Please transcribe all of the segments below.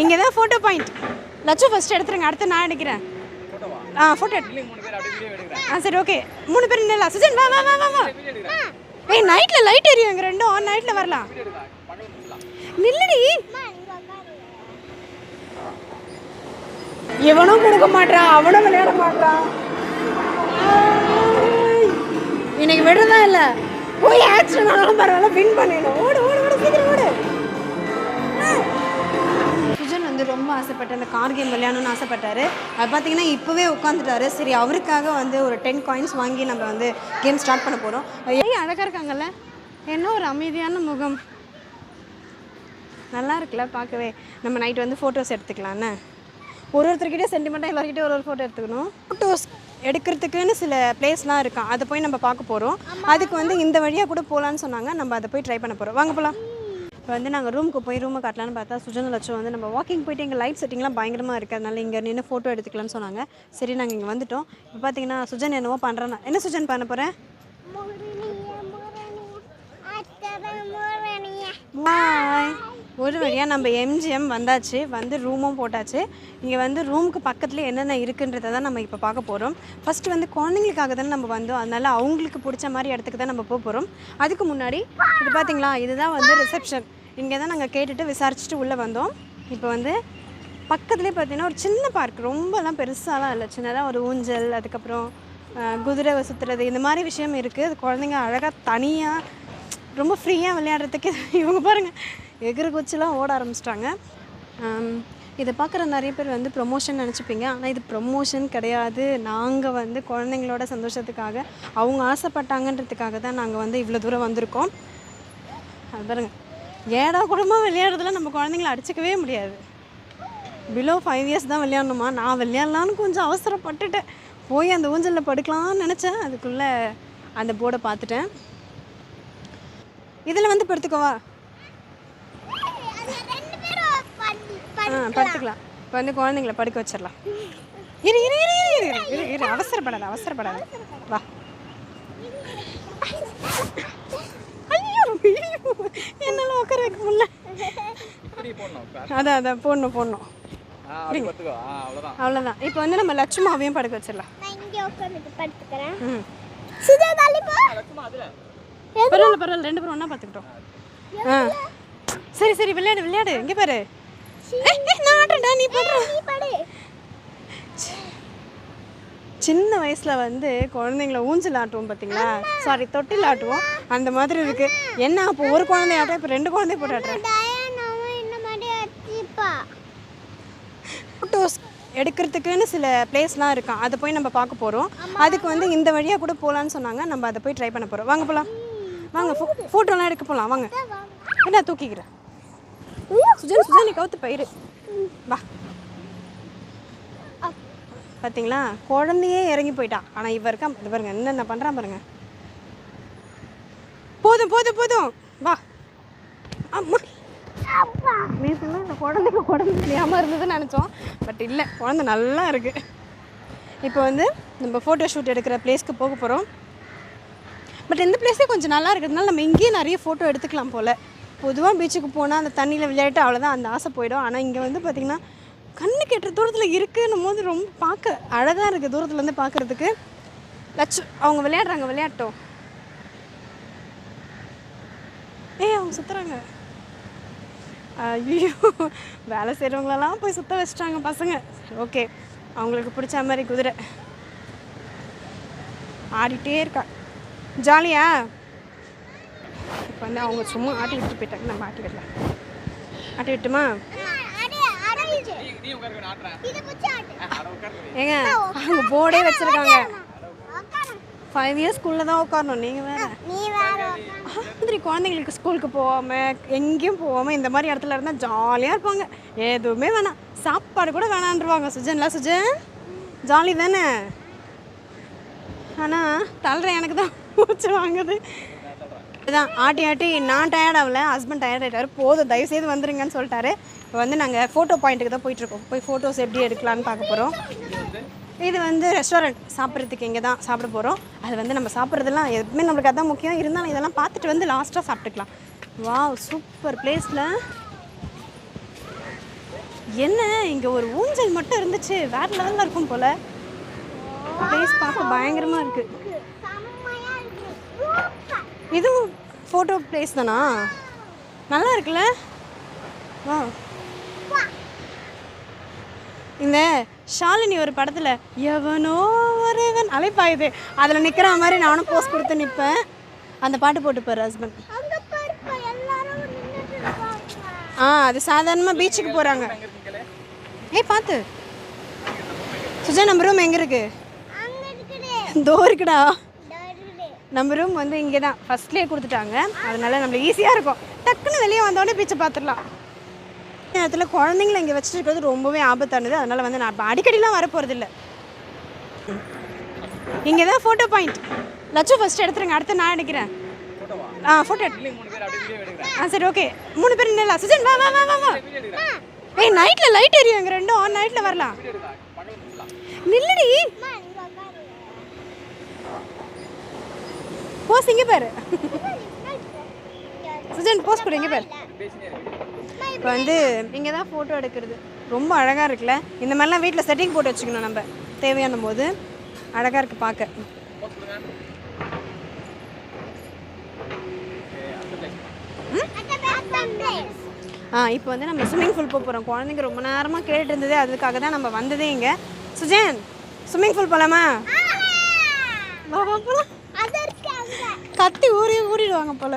இங்கே தான் photo point. லட்சம் ஃபர்ஸ்ட் எடுத்துருங்க, அடுத்து நான் எடுக்கிறேன். ஃபோட்டோ சரி ஓகே. 3 பேர் நில்லா. சுஜன் வா வா வா வா வா. ஏய் நைட்டில் லைட் எரியும், இங்கே ரெண்டும் நைட்டில் வரலாம். நில்லடி. இவனும் கொடுக்க மாட்டான், அவனும் விளையாட மாட்டான். இன்னைக்கு விடுறதா இல்லை, போய் ஆக்சிடென்ட் ஆனாலும் பரவாயில்ல, வின் பண்ணிடணும். ஓடு ஓடு ஓடு, சீக்கிரம் ஓடு. சுஜன் வந்து ரொம்ப ஆசைப்பட்டு அந்த கார் கேம் விளையாடணும்னு ஆசைப்பட்டாரு. அது பார்த்தீங்கன்னா இப்போவே உட்காந்துட்டாரு. சரி அவருக்காக வந்து ஒரு 10 காயின்ஸ் வாங்கி நம்ம வந்து கேம் ஸ்டார்ட் பண்ண போகிறோம். ஏய் அழகாக இருக்காங்கல்ல, என்ன ஒரு அமைதியான முகம், நல்லா இருக்குல்ல பார்க்கவே. நம்ம நைட் வந்து ஃபோட்டோஸ் எடுத்துக்கலான்னு, ஒருத்தர்கிட்டே சென்டிமெண்ட்டாக எல்லாருக்கிட்டே ஒரு ஃபோட்டோ எடுத்துக்கணும். ஃபோட்டோஸ் எடுக்கிறதுக்குன்னு சில பிளேஸ்லாம் இருக்கான், அதை போய் நம்ம பார்க்க போகிறோம். அதுக்கு வந்து இந்த வழியாக கூட போகலான்னு சொன்னாங்க, நம்ம அதை போய் ட்ரை பண்ண போகிறோம். வாங்க போகலாம். இப்போ வந்து நாங்கள் ரூமுக்கு போய் ரூமை காட்டலான்னு பார்த்தா சுஜன் லட்சம் வந்து நம்ம வாக்கிங் போயிட்டு எங்கள் லைட் செட்டிங்லாம் பயங்கரமாக இருக்குது, அதனால இங்கே நின்று ஃபோட்டோ எடுத்துக்கலாம்னு சொன்னாங்க. சரி நாங்கள் இங்கே வந்துவிட்டோம். இப்போ பார்த்தீங்கன்னா சுஜன் என்னவோ பண்ணுறேன்னா, என்ன சுஜன் பண்ண போகிறேன்? பாய். ஒரு வழியாக நம்ம எம்ஜிஎம் வந்தாச்சு, வந்து ரூமும் போட்டாச்சு. இங்கே வந்து ரூமுக்கு பக்கத்துலேயே என்னென்ன இருக்குன்றதை தான் நம்ம இப்போ பார்க்க போகிறோம். ஃபஸ்ட்டு வந்து குழந்தைங்களுக்காக தானே நம்ம வந்தோம், அதனால் அவங்களுக்கு பிடிச்ச மாதிரி இடத்துக்கு தான் நம்ம போக போகிறோம். அதுக்கு முன்னாடி இது பார்த்திங்களா, இதுதான் வந்து ரிசப்ஷன். இங்கே தான் நாங்கள் கேட்டுட்டு விசாரிச்சுட்டு உள்ளே வந்தோம். இப்போ வந்து பக்கத்துலேயே பார்த்திங்கன்னா ஒரு சின்ன பார்க், ரொம்பலாம் பெருசாலாம் இல்லை, சின்னதாக ஒரு ஊஞ்சல், அதுக்கப்புறம் குதிரை சுற்றுறது, இந்த மாதிரி விஷயம் இருக்குது. அது குழந்தைங்க அழகாக தனியாக ரொம்ப ஃப்ரீயாக விளையாடுறதுக்கு. இவங்க பாருங்கள் எகிறு குச்சிலாம் ஓட ஆரம்பிச்சிட்டாங்க. இதை பார்க்குற நிறைய பேர் வந்து ப்ரொமோஷன் நினச்சிப்பீங்க, ஆனால் இது ப்ரொமோஷன் கிடையாது. நாங்கள் வந்து குழந்தைங்களோட சந்தோஷத்துக்காக, அவங்க ஆசைப்பட்டாங்கன்றதுக்காக தான் நாங்கள் வந்து இவ்வளோ தூரம் வந்திருக்கோம். அது பாருங்கள், ஏடா குடும்பம் விளையாடுறதுல நம்ம குழந்தைங்கள அடிச்சிக்கவே முடியாது. பிலோ 5 இயர்ஸ் தான் விளையாடணுமா? நான் விளையாடலான்னு கொஞ்சம் அவசரப்பட்டுட்டேன், போய் அந்த ஊஞ்சலில் படுக்கலான்னு நினச்சேன். அதுக்குள்ளே அந்த போர்டை பார்த்துட்டேன். இதில் வந்து படுத்துக்கோவா, படுத்துக்கலாம். இப்போ வந்து குழந்தைங்கள படுக்க வச்சிடலாம். இரு இரு இரு இரு இரு இரு அவசரப்படாத அவசரப்படாத, வா. ஐயோ என்னால் உட்கார வைக்க முடியல. அதான் அதான் போடணும் போடணும், அவ்வளோதான். இப்போ வந்து நம்ம லட்சுமாவையும் படுக்க வச்சிடலாம். பரவாயில்ல பரவாயில்ல, 2 பேரும் ஒன்றா பார்த்துக்கிட்டோம். சரி சரி விளையாடு விளையாடு. இங்கே பாரு, நான் ஆடுறேன்டா, நீ படு. சின்ன வயசில் வந்து குழந்தைங்கள ஊஞ்சல் ஆட்டுவோம் பார்த்தீங்களா, சாரி தொட்டில் ஆட்டுவோம், அந்த மாதிரி இருக்குது. என்ன அப்போ ஒரு குழந்தை ஆட்டம், இப்போ 2 குழந்தைய போட்டு ஆட்டுறேன். ஃபோட்டோஸ் எடுக்கிறதுக்குன்னு சில பிளேஸ்லாம் இருக்கான், அதை போய் நம்ம பார்க்க போகிறோம். அதுக்கு வந்து இந்த வழியாக கூட போகலான்னு சொன்னாங்க, நம்ம அதை போய் ட்ரை பண்ண போகிறோம். வாங்க போகலாம், வாங்க. ஃபோட்டோலாம் எடுக்க போகலாம் வாங்க. என்ன தூக்கிக்கிறேன் சுஜன், சுஜன் நீ கவுத்து பயிரு, வா. பார்த்தீங்களா, குழந்தையே இறங்கி போயிட்டான். ஆனால் இவ இருக்கா, இது பாருங்க என்னென்ன பண்ணுறான் பாருங்க. போதும் போதும் போதும், வா. அம்மா நேற்றுலாம் இந்த குழந்தைக்கு உடம்பு தெரியாமல் இருந்ததுன்னு நினச்சோம், பட் இல்லை, குழந்தை நல்லா இருக்குது. இப்போ வந்து நம்ம ஃபோட்டோ ஷூட் எடுக்கிற பிளேஸ்க்கு போக போகிறோம். பட் இந்த பிளேஸே கொஞ்சம் நல்லா இருக்கிறதுனால நம்ம இங்கேயே நிறைய ஃபோட்டோ எடுத்துக்கலாம் போல். பொதுவாக பீச்சுக்கு போனால் அந்த தண்ணியில் விளையாட்டு அவ்வளோதான், அந்த ஆசை போயிடும். ஆனால் இங்கே வந்து பார்த்திங்கன்னா கண்ணு கெட்டுற தூரத்தில் இருக்குன்னும் போது ரொம்ப பார்க்க அழகாக இருக்குது, தூரத்துலேருந்து பார்க்குறதுக்கு. அவங்க விளையாடுறாங்க, விளையாட்டோம். அவங்க சுற்றுறாங்க. ஐயோ வேலை செய்கிறவங்களெல்லாம் போய் சுற்ற வச்சிட்டாங்க பசங்க. ஓகே, அவங்களுக்கு பிடிச்ச மாதிரி குதிரை ஆடிட்டே இருக்கா, ஜாலியா. இப்போ வந்து அவங்க சும்மா ஆட்டி விட்டு போயிட்டாங்க, நம்ம ஆட்டி விடலாம். ஆட்டி விட்டுமா? ஏங்க அவங்க போர்டே வச்சுருக்காங்க, 5 இயர்ஸ் ஸ்கூலில் தான் உட்காரணும். நீங்கள் வேறு மாதிரி குழந்தைங்களுக்கு ஸ்கூலுக்கு போகாமல் எங்கேயும் போகாமல் இந்த மாதிரி இடத்துல இருந்தால் ஜாலியாக இருப்பாங்க. எதுவுமே வேணாம், சாப்பாடு கூட வேணான்ருவாங்க. சுஜன்லாம் சுஜன் ஜாலி தானே, ஆனால் தள்ளுற எனக்கு தான் மூச்சு வாங்குது. இதுதான் ஆட்டி ஆட்டி நான் டயர்ட் ஆகலை, ஹஸ்பண்ட் டயர்ட் ஆகிட்டார். போதும் தயவுசெய்து வந்துருங்கன்னு சொல்லிட்டாரு. இப்போ வந்து நாங்கள் ஃபோட்டோ பாயிண்ட்டுக்கு தான் போயிட்டுருக்கோம், போய் ஃபோட்டோஸ் எப்படி எடுக்கலான்னு பார்க்க போகிறோம். இது வந்து ரெஸ்டாரண்ட், சாப்பிட்றதுக்கு இங்கே தான் சாப்பிட போகிறோம். அது வந்து நம்ம சாப்பிட்றதுலாம் எதுவுமே நம்மளுக்கு அதான் முக்கியம், இருந்தாலும் இதெல்லாம் பார்த்துட்டு வந்து லாஸ்ட்டாக சாப்பிட்டுக்கலாம். வாவ் சூப்பர் பிளேஸில் என்ன இங்கே ஒரு ஊஞ்சல் மட்டும் இருந்துச்சு, வேற லெவலில் இருக்கும் போல. பிளேஸ் பார்க்க பயங்கரமாக இருக்குது. இதுவும் ஃபோட்டோ பிளேஸ் தானா? நல்லா இருக்குல்ல? வா. இந்த ஷாலினி ஒரு படத்தில் எவனோ ஒருவன் அலைப்பாயுது, அதில் நிற்கிற மாதிரி நானும் போஸ்ட் கொடுத்து நிற்பேன். அந்த பாட்டு போட்டுப்பார் ஹஸ்பண்ட். அது சாதாரணமாக பீச்சுக்கு போகிறாங்க. ஏய் பார்த்து சுஜா, நம்ம ரூம் எங்கே இருக்கு? தோ இருக்குடா. நம்ம ரூம் வந்து இங்கே தான் ஃபஸ்ட்லேயே கொடுத்துட்டாங்க, அதனால நம்மளுக்கு ஈஸியாக இருக்கும். டக்குன்னு வெளியே வந்தோடனே பீச்சை பார்த்துடலாம். நேரத்தில் குழந்தைங்கள இங்கே வச்சுட்டு இருக்கிறது ரொம்பவே ஆபத்தானது, அதனால் வந்து நான் அடிக்கடிலாம் வர போகிறதில்ல. இங்கே தான் ஃபோட்டோ பாயிண்ட். லட்சம் ஃபஸ்ட்டு எடுத்துருங்க, அடுத்து நான் எடுக்கிறேன். ஃபோட்டோ சரி ஓகே. 3 பேர் நில்லலாம். சுஜன் வா வா வா வா வா. ஏய் நைட்டில் லைட் எரியும், இங்கே ரெண்டும் நைட்டில் வரலாம். நில்லடி. போஸ் இங்கே பாரு. சுஜன் போஸ் கூட இங்கே பாரு. இப்போ வந்து இங்கே தான் ஃபோட்டோ எடுக்கிறது. ரொம்ப அழகாக இருக்குல்ல? இந்த மாதிரிலாம் வீட்டில் செட்டிங் போட்டு வச்சுக்கணும் நம்ம, தேவையான போது. அழகாக இருக்குது பார்க்க. இப்போ வந்து நம்ம ஸ்விம்மிங் பூல் போக போகிறோம். குழந்தைங்க ரொம்ப நேரமாக கேட்டுட்டு இருந்தது, அதுக்காக தான் நம்ம வந்ததே இங்கே. சுஜன் ஸ்விம்மிங் பூல் போகலாமா? வா வா போகலாம். கத்தி ஊறிடுவாங்க போல.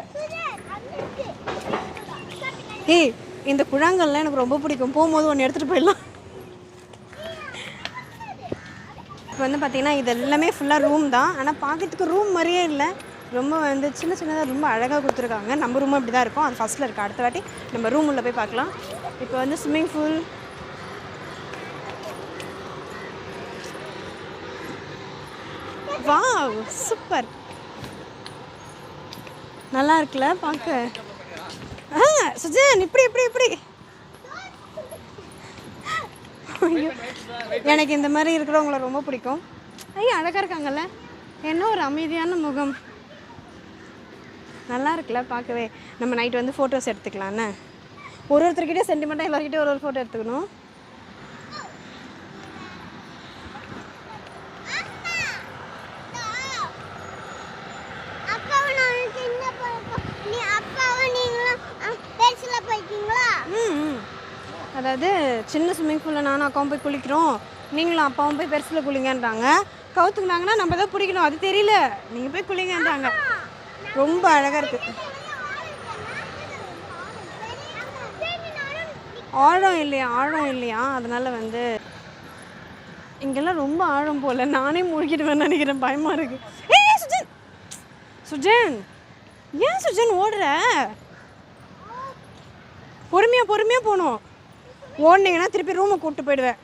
ஏய் இந்த குழாங்கல்லாம் எனக்கு ரொம்ப பிடிக்கும், போகும்போது ஒன்று எடுத்துகிட்டு போயிடலாம். இப்போ வந்து பார்த்திங்கன்னா இது எல்லாமே ஃபுல்லாக ரூம் தான், ஆனால் பார்க்கறதுக்கு ரூம் மாதிரியே இல்லை. ரொம்ப வந்து சின்ன சின்னதாக ரொம்ப அழகாக கொடுத்துருக்காங்க. நம்ம ரூமும் இப்படி தான் இருக்கும், அது ஃபஸ்ட்டில் இருக்குது. அடுத்த வாட்டி நம்ம ரூம் உள்ள போய் பார்க்கலாம். இப்போ வந்து ஸ்விம்மிங் பூல். வாவ் சூப்பர், நல்லா இருக்குல்ல பார்க்க. சுஜன் இப்படி இப்படி இப்படி. எனக்கு இந்த மாதிரி இருக்கிறவங்கள ரொம்ப பிடிக்கும். ஐயா அழகாக இருக்காங்கல்ல, என்ன ஒரு அமைதியான முகம், நல்லா இருக்குல்ல பார்க்கவே. நம்ம நைட் வந்து ஃபோட்டோஸ் எடுத்துக்கலான்னு. ஒருத்தர்கிட்டே சென்டிமெண்ட்டாக எல்லாருக்கிட்டே ஒரு ஃபோட்டோ எடுத்துக்கணும். அதாவது சின்ன ஸ்விம்மிங் பூலில் நானும் அக்காவும் போய் குளிக்கிறோம், நீங்களும் அப்பாவும் போய் பெருசில் குளிங்கன்றாங்க. கவுத்துக்குனாங்கன்னா நம்ம தான் பிடிக்கணும், அது தெரியல. நீங்கள் போய் குளிங்கன்றாங்க. ரொம்ப அழகாக இருக்குது. ஆழம் இல்லையா அதனால் வந்து இங்கெல்லாம் ரொம்ப ஆழம் போல். நானே மூழ்கிடுவேன்னு நினைக்கிறேன், பயமாக இருக்குது. ஏய் சுஜன், சுஜன் ஏன் சுஜன் ஓடுற? பொறுமையாக போகணும். ஓடினீங்கன்னா திருப்பி ரூமை கூப்பிட்டு போயிடுவேன்.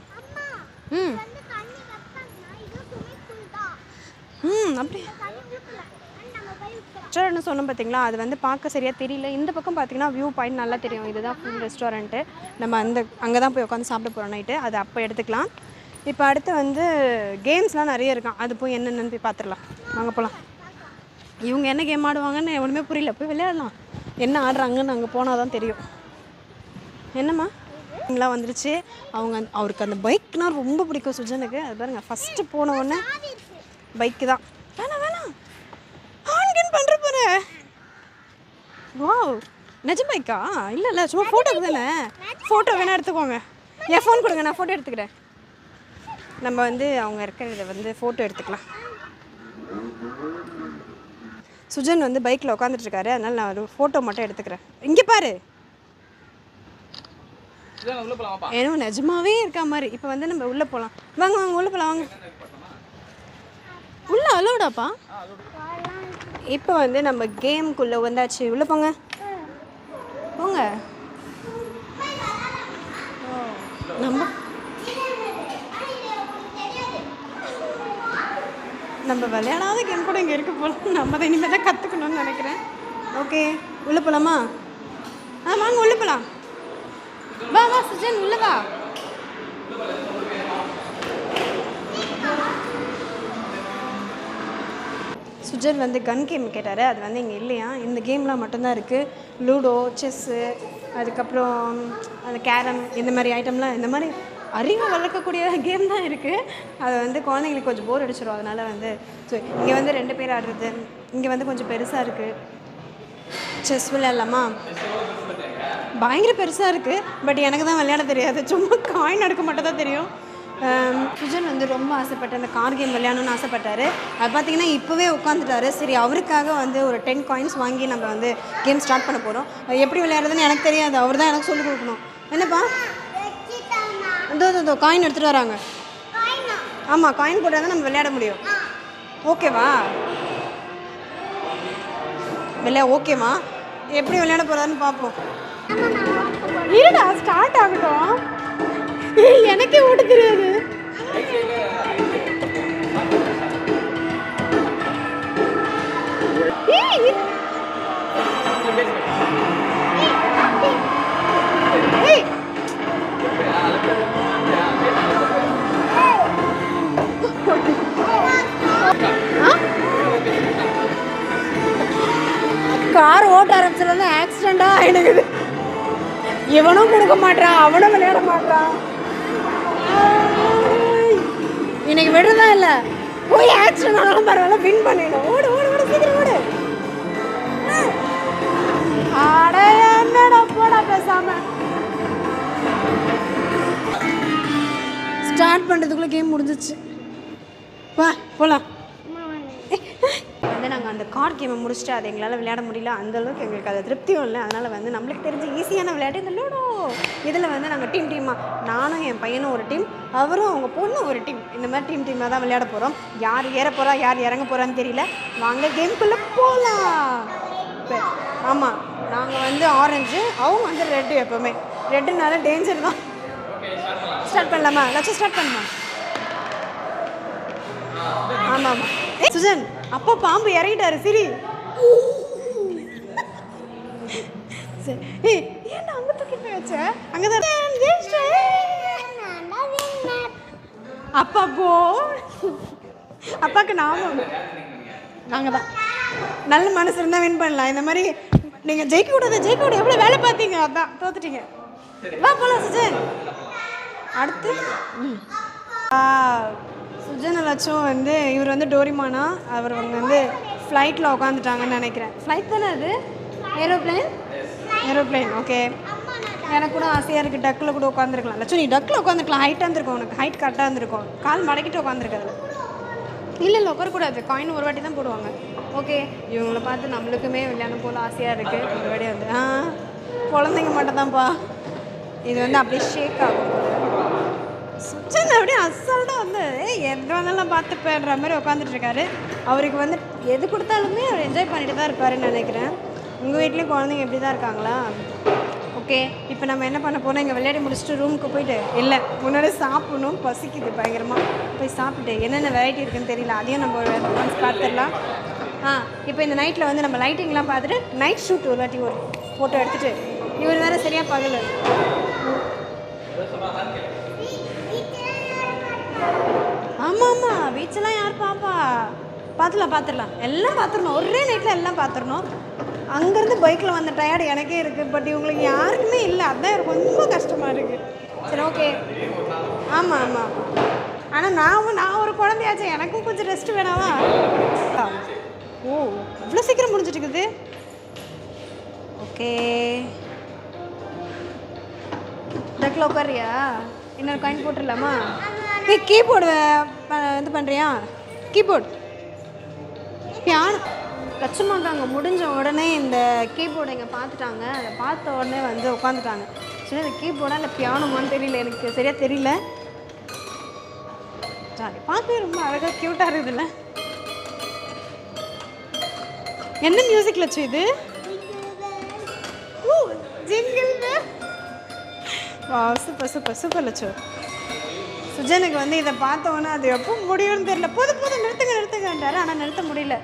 அப்படி ரெஸ்டாரண்ட் சொன்னோம் பார்த்தீங்களா, அது வந்து பார்க்க சரியாக தெரியல. இந்த பக்கம் பார்த்தீங்கன்னா வியூ பாயிண்ட் நல்லா தெரியும். இதுதான் ஃபுல் ரெஸ்டாரண்ட்டு. நம்ம அங்கே தான் போய் உட்காந்து சாப்பிட போகிறோம் நைட்டு, அது அப்போ எடுத்துக்கலாம். இப்போ அடுத்து வந்து கேம்ஸ்லாம் நிறைய இருக்கான், அது போய் என்னென்னு போய் பார்த்துடலாம். வாங்க போகலாம். இவங்க என்ன கேம் ஆடுவாங்கன்னு ஒன்றுமே புரியல, போய் விளையாடலாம். என்ன ஆடுறாங்கன்னு அங்கே போனால் தான் தெரியும். என்னம்மா இங்கெல்லாம் வந்துருச்சு. அவருக்கு அந்த பைக்னால் ரொம்ப பிடிக்கும் சுஜனுக்கு. அது பாருங்க, ஃபஸ்ட்டு போன உடனே பைக்கு தான். வேணாம் ஆன்கின் பண்ணுற போகிற. வாவ் நிஜ பைக்கா? இல்லை சும்மா ஃபோட்டோக்கு தானே. ஃபோட்டோ வேணா எடுத்துக்கோங்க, என் ஃபோன் கொடுங்க, நான் ஃபோட்டோ எடுத்துக்கிறேன். நம்ம வந்து அவங்க இருக்கிறத வந்து ஃபோட்டோ எடுத்துக்கலாம். சுஜன் வந்து பைக்கில் உட்காந்துட்ருக்காரு, அதனால் நான் ஒரு ஃபோட்டோ மட்டும் எடுத்துக்கிறேன். இங்கே பாரு, ஏன்னா நிஜமாவே இருக்கா மாதிரி. இப்போ வந்து நம்ம உள்ளே போகலாம். வாங்க உள்ளே போகலாம், வாங்க. உள்ள அலோடாப்பா? இப்போ வந்து நம்ம கேமுக்குள்ளே வந்தாச்சு, உள்ளே போங்க. நம்ம விளையாடாத கேம் கூட இங்கே இருக்க போல. நம்ம தான் இனிமேல் தான் கற்றுக்கணும்னு நினைக்கிறேன். ஓகே உள்ளே போகலாமா? வாங்க உள்ளே போகலாம். வா சுஜன் உள்ள வா. சுஜன் வந்து கன் கேம் கேட்டார். அது வந்து இங்கே இல்லையா. இந்த கேம்லாம் மட்டும்தான் இருக்குது. லூடோ, செஸ்ஸு, அதுக்கப்புறம் அந்த கேரம், இந்த மாதிரி ஐட்டம்லாம், இந்த மாதிரி அறிவை வளர்க்கக்கூடிய கேம் தான் இருக்குது. அது வந்து குழந்தைங்களுக்கு கொஞ்சம் போர் அடிச்சிடும். அதனால் வந்து ஸோ இங்கே வந்து 2 பேர் ஆடுறது. இங்கே வந்து கொஞ்சம் பெருசாக இருக்குது. செஸ் விளையாடலாமா? பயங்கர பெருசாக இருக்குது. பட் எனக்கு தான் விளையாட தெரியாது. சும்மா காயின் எடுக்க மட்டும் தான் தெரியும். சுஜன் வந்து ரொம்ப ஆசைப்பட்டு அந்த கார் கேம் விளையாடணும்னு ஆசைப்பட்டார். அது பார்த்திங்கன்னா இப்போவே உட்காந்துட்டாரு. சரி, அவருக்காக வந்து ஒரு 10 காயின்ஸ் வாங்கி நம்ம வந்து கேம் ஸ்டார்ட் பண்ண போகிறோம். எப்படி விளையாடுறதுன்னு எனக்கு தெரியாது. அவர் தான் எனக்கு சொல்லிக் கொடுக்கணும். என்னப்பா? இதோ காயின் எடுத்துகிட்டு வராங்க. ஆமாம், காயின் போட்டால் தான் நம்ம விளையாட முடியும். ஓகேவா? ஓகேவா? எப்படி விளையாட போகிறாருன்னு பார்ப்போம். இல்லைடா, ஸ்டார்ட் ஆகட்டும். எனக்கே ஓட்ட தெரியாது. கார் ஓட்ட ஆரம்பிச்சதுல ஆக்சிடெண்டா ஆயிடுது. இவனும் கொடுக்க மாட்டான், அவனும் விளையாட மாட்டான். இன்னைக்கு விடுறதா இல்லை. போய் ஆக்சிடென்ட் ஆனாலும் பரவாயில்ல, வின் பண்ணிடும். ஓடு ஓடு ஓடு, சீக்கிரம் ஓடு. ஆட என்னடா, போடா பேசாம. ஸ்டார்ட் பண்ணுறதுக்குள்ளே கேம் முடிஞ்சிச்சு. வா போகலாம். வந்து நாங்கள் அந்த கார்டு கேமை முடிச்சுட்டு அதை எங்களால் விளையாட முடியல. அந்தளவுக்கு எங்களுக்கு அது திருப்தியும் இல்லை. அதனால் வந்து நம்மளுக்கு தெரிஞ்ச ஈஸியான விளையாட்டு இந்த லூடோ. இதில் வந்து நாங்கள் டீமாக, நானும் என் பையனும் ஒரு டீம், அவரும் அவங்க பொண்ணு ஒரு டீம், இந்த மாதிரி டீமாக தான் விளையாட போகிறோம். யார் ஏற போகிறா, யார் இறங்க போகிறான்னு தெரியல. வாங்க கேமுக்குள்ளே போகலாம். ஆமாம், நாங்கள் வந்து ஆரஞ்சு, அவங்க வந்து ரெட்டு. எப்போவுமே ரெட்டுனால டேஞ்சர் தான். ஸ்டார்ட் பண்ணலாமா? லட்சம் ஸ்டார்ட் பண்ணலாம். ஆமாம் ஆமாம். சுஜன், அப்பா பாம்பு இறங்கிட்டாரு. சரி சரி. ஏன்னா அங்கே தூக்கிட்டு போய் வச்ச? அங்கே தான் அப்பா போ. அப்பாவுக்கு நாம நாங்கள் தான் நல்ல மனசு இருந்தால் வின் பண்ணலாம். இந்த மாதிரி நீங்கள் ஜெயிக்க கூடாது. எவ்வளோ வேலை பார்த்தீங்க, அதான் தோத்துட்டீங்க. வா போகலாம் சுஜன். அடுத்து சுஜன் லட்சம் வந்து இவர் வந்து டோரிமானா. அவர் வந்து ஃப்ளைட்டில் உட்காந்துட்டாங்கன்னு நினைக்கிறேன். ஃப்ளைட் தானே அது? ஏரோப்ளேன். ஓகே, எனக்கு கூட ஆசையாக இருக்குது. டக்கில் கூட உட்காந்துருக்கலாம். லட்சம் நீ டக்கில் உட்காந்துருக்கலாம். ஹைட்டாக இருந்திருக்கும், உனக்கு ஹைட் கரெக்டாக இருந்திருக்கும். கால் மடக்கிட்டு உட்காந்துருக்கிறதுல. இல்லை உட்காரக்கூடாது. காயின் ஒரு வாட்டி தான் போடுவாங்க. ஓகே, இவங்கள பார்த்து நம்மளுக்குமே விளையாடும் போல் ஆசையாக இருக்குது. ஒரு வாட்டி வந்து குழந்தைங்க மட்டும் தான்ப்பா. இது வந்து அப்படியே ஷேக் ஆகும். சுஜன் அப்படியே அசால்ட்டாக வந்து எது வந்தாலும் பார்த்துப்பேன்ற மாதிரி உட்காந்துட்ருக்காரு. அவருக்கு வந்து எது கொடுத்தாலுமே அவர் என்ஜாய் பண்ணிட்டு தான் இருப்பாருன்னு நினைக்கிறேன். உங்கள் வீட்லேயும் குழந்தைங்க எப்படி தான் இருக்காங்களா? ஓகே, இப்போ நம்ம என்ன பண்ண போனால், இங்கே விளையாடி முடிச்சுட்டு ரூமுக்கு போயிட்டு, இல்லை முன்னாடி சாப்பிடணும், பசிக்குது பயங்கரமாக. போய் சாப்பிட்டு என்னென்ன வெரைட்டி இருக்குதுன்னு தெரியல, அதையும் நம்ம ஒன்ஸ் பார்த்துடலாம். இப்போ இந்த நைட்டில் வந்து நம்ம லைட்டிங்லாம் பார்த்துட்டு நைட் ஷூட் ஒரு வாட்டி ஒரு ஃபோட்டோ எடுத்துகிட்டு, இவர் வேறு சரியாக பகல். ஆமாம் பீச்செல்லாம் யார் பாப்பா? பார்த்துடலாம். எல்லாம் பார்த்துடணும். ஒரே நைட்டில் எல்லாம் பார்த்துடணும். அங்கேருந்து பைக்கில் வந்த டயர்டு எனக்கே இருக்குது. பட் இவங்களுக்கு யாருக்குமே இல்லை. அதுதான் எனக்கு ரொம்ப கஷ்டமாக இருக்குது. சரி ஓகே. ஆமாம். ஆனால் நான் ஒரு குழந்தையாச்சும், எனக்கும் கொஞ்சம் ரெஸ்ட் வேணாவா? ஓ, இவ்வளோ சீக்கிரம் முடிஞ்சிட்டு இருக்குது. ஓகே, டக்கில் உட்காரியா? இன்னொரு காயின் போட்டுடலாமா? கீபோர்டு இது பண்ணுறியா? கீபோர்டு பியானோ லட்சமாக அங்கே முடிஞ்ச உடனே இந்த கீபோர்டை இங்கே பார்த்துட்டாங்க. அதை பார்த்த உடனே வந்து உட்காந்துட்டாங்க. சரி, இந்த கீபோர்டா இல்லை பியானோமான்னு தெரியல, எனக்கு சரியாக தெரியல. சாரி, பார்க்கவே ரொம்ப அழகாக க்யூட்டாக இருக்குதுல்ல. என்ன மியூசிக் லட்சம் இது? Jingle bell. வா, சூப்பர் லட்சம். சுஜனுக்கு வந்து இதை பார்த்தோன்னா அது எப்போ முடியும்னு தெரியல. போதும் நிறுத்துங்கன்றாரு. ஆனால் நிறுத்த முடியல.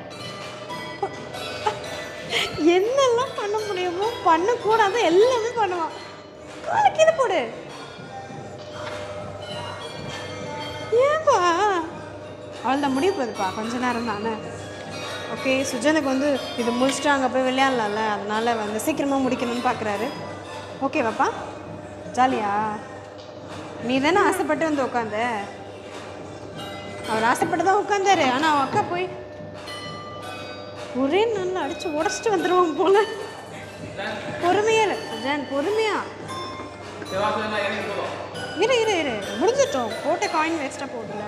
என்னெல்லாம் பண்ண முடியுமோ பண்ணக்கூடாது எல்லாமே பண்ணுவான். கீழே போடு. ஏன்பா? அவள் தான் முடிய போகுதுப்பா, கொஞ்ச நேரம் தானே. ஓகே, சுஜனுக்கு வந்து இது முடிச்சுட்டு அங்கே போய் விளையாடலாம்ல, அதனால் வந்து சீக்கிரமாக முடிக்கணும்னு பார்க்குறாரு. ஓகேவாப்பா? ஜாலியா? நீ தானே ஆசைப்பட்டு வந்து உட்காந்த? அவர் ஆசைப்பட்டு தான் உட்காந்தாரு. ஆனால் அவன் அக்கா போய் ஒரே நல்லா அடித்து உடச்சிட்டு வந்துடுவாங்க போல. பொறுமையா இல்லை சுஜன், பொறுமையா இரு முடிஞ்சிட்டோம். போட்ட காயின் வேஸ்ட்டாக போடல.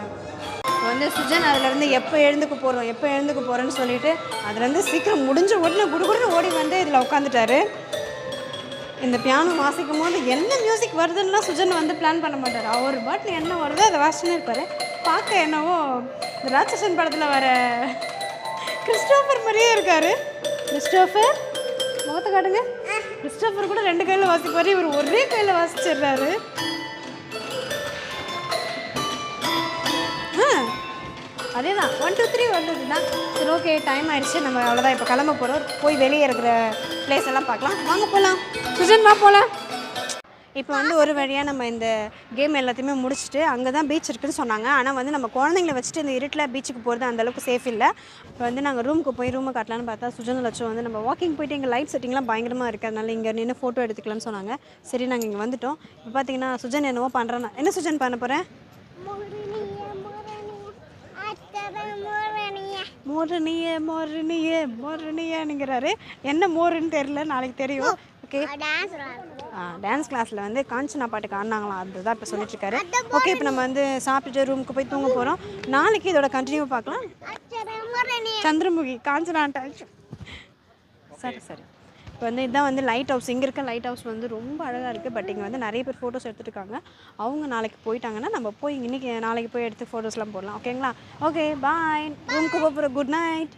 வந்து சுஜன் அதுலேருந்து எப்போ எழுந்துக்க போகிறோன்னு சொல்லிட்டு அதுலேருந்து சீக்கிரம் முடிஞ்ச உடனே குடுகுடுன்னு ஓடி வந்து இதில் உட்காந்துட்டாரு. இந்த பியானோ வாசிக்கும் போது என்ன மியூசிக் வருதுன்னா சுஜன் வந்து பிளான் பண்ண மாட்டார். அவர் பாட்டில் என்ன வருதோ அதை வாசிச்சுன்னு இருப்பார். பார்க்க என்னவோ இந்த ராட்சசன் படத்தில் வர கிறிஸ்டோஃபர் மாதிரியே இருக்கார். கிறிஸ்டோஃபர் முகத்தை காட்டுங்க. கிறிஸ்டோஃபர் கூட 2 கையில் வாசிப்பார், இவர் ஒரே கையில் வாசிச்சிடுறாரு. அதே தான் 1 2 3 1 2 தான். சரி, ஓகே, டைம் ஆயிடுச்சு. நம்ம அவ்வளோதான், இப்போ கிளம்ப போகிறோம். போய் வெளியே இருக்கிற பிளேஸ் எல்லாம் பார்க்கலாம். வாங்க போகலாம். சுஜன் வா போகலாம். இப்போ வந்து ஒரு வழியாக நம்ம இந்த கேம் எல்லாத்தையுமே முடிச்சுட்டு அங்கே தான் பீச் இருக்குதுன்னு சொன்னாங்க. ஆனால் வந்து நம்ம குழந்தைங்கள வச்சுட்டு இந்த இருட்டில் பீச்சுக்கு போகிறது அந்தளவுக்கு சேஃப் இல்லை. இப்போ வந்து நாங்கள் ரூமுக்கு போய் ரூமை காட்டலான்னு பார்த்தா சுஜன் லட்சம் வந்து நம்ம வாக்கிங் போயிட்டு இங்கே லைட் செட்டிங்லாம் பயங்கரமாக இருக்குது, அதனால இங்கே நின்று ஃபோட்டோ எடுத்துக்கலாம்னு சொன்னாங்க. சரி, நாங்கள் இங்கே வந்துவிட்டோம். இப்போ பார்த்தீங்கன்னா சுஜன் என்னவோ பண்ணுறேன்னா என்ன சுஜன் பண்ண போகிறேன்? மோரணியேங்கிறாரு. என்ன மோருன்னு தெரியல, நாளைக்கு தெரியும். ஓகே, டான்ஸ் கிளாஸில் வந்து காஞ்சனா பாட்டுக்கு ஆடினாங்களாம், அதுதான் இப்போ சொல்லிட்டுருக்காரு. ஓகே, இப்போ நம்ம வந்து சாப்பிட்டுட்டு ரூமுக்கு போய் தூங்க போகிறோம். நாளைக்கு இதோட கண்டினியூ பார்க்கலாம். சந்திரமுகி காஞ்சனான்ட்டா. சரி. இப்போ வந்து இதுதான் வந்து லைட் ஹவுஸ். இங்கே இருக்க லைட் ஹவுஸ் வந்து ரொம்ப அழகாக இருக்குது. பட் இங்கே வந்து நிறைய பேர் ஃபோட்டோஸ் எடுத்துருக்காங்க. அவங்க நாளைக்கு போயிட்டாங்கன்னா நம்ம போய் நாளைக்கு போய் எடுத்து ஃபோட்டோஸ்லாம் போடலாம். ஓகேங்களா? ஓகே, பாய். ரூமுக்கு போகிறோம். Good night.